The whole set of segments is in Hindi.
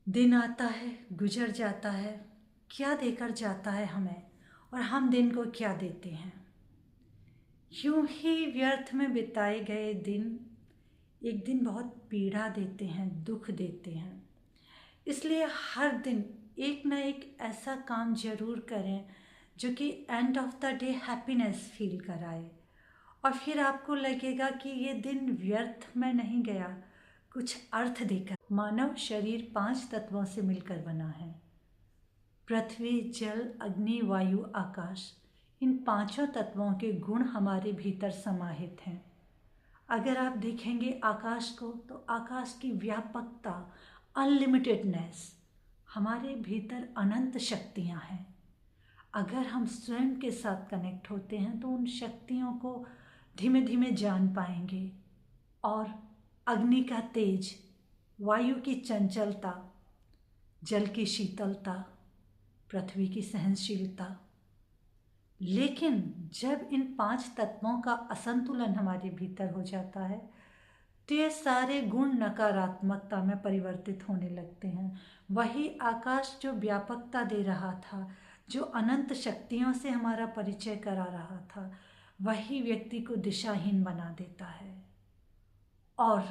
दिन आता है, गुजर जाता है, क्या देकर जाता है हमें और हम दिन को क्या देते हैं। यूं ही व्यर्थ में बिताए गए दिन एक दिन बहुत पीड़ा देते हैं, दुख देते हैं। इसलिए हर दिन एक ना एक ऐसा काम जरूर करें जो कि end of the day happiness feel कराए, और फिर आपको लगेगा कि ये दिन व्यर्थ में नहीं गया, कुछ अर्थ देकर। मानव शरीर 5 तत्वों से मिलकर बना है। पृथ्वी, जल, अग्नि, वायु, आकाश। इन 5 तत्वों के गुण हमारे भीतर समाहित हैं। अगर आप देखेंगे आकाश को, तो आकाश की व्यापकता, अनलिमिटेडनेस, हमारे भीतर अनंत शक्तियाँ हैं। अगर हम स्वयं के साथ कनेक्ट होते हैं तो उन शक्तियों को धीमे धीमे जान पाएंगे। और अग्नि का तेज, वायु की चंचलता, जल की शीतलता, पृथ्वी की सहनशीलता। लेकिन जब इन 5 तत्वों का असंतुलन हमारे भीतर हो जाता है तो ये सारे गुण नकारात्मकता में परिवर्तित होने लगते हैं। वही आकाश जो व्यापकता दे रहा था, जो अनंत शक्तियों से हमारा परिचय करा रहा था, वही व्यक्ति को दिशाहीन बना देता है। और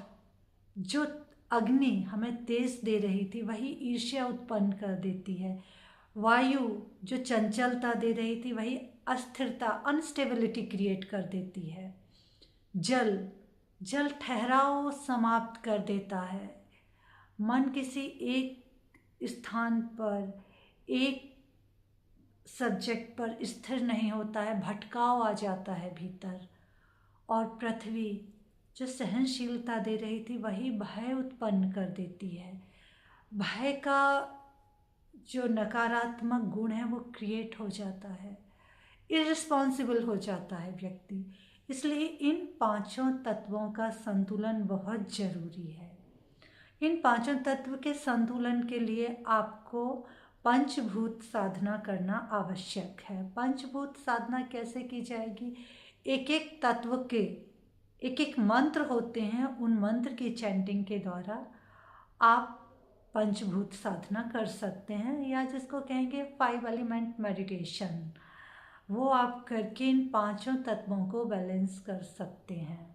जो अग्नि हमें तेज दे रही थी, वही ईर्ष्या उत्पन्न कर देती है। वायु जो चंचलता दे रही थी, वही अस्थिरता, अनस्टेबिलिटी क्रिएट कर देती है। जल जल ठहराव समाप्त कर देता है। मन किसी एक स्थान पर, एक सब्जेक्ट पर स्थिर नहीं होता है, भटकाव आ जाता है भीतर। और पृथ्वी जो सहनशीलता दे रही थी, वही भय उत्पन्न कर देती है। भय का जो नकारात्मक गुण है वो क्रिएट हो जाता है, इररिस्पॉन्सिबल हो जाता है व्यक्ति। इसलिए इन 5 तत्वों का संतुलन बहुत जरूरी है। इन 5 तत्व के संतुलन के लिए आपको पंचभूत साधना करना आवश्यक है। पंचभूत साधना कैसे की जाएगी? एक एक तत्व के एक एक मंत्र होते हैं, उन मंत्र की चैंटिंग के द्वारा आप पंचभूत साधना कर सकते हैं, या जिसको कहेंगे 5 एलिमेंट मेडिटेशन। वो आप करके इन 5 तत्वों को बैलेंस कर सकते हैं।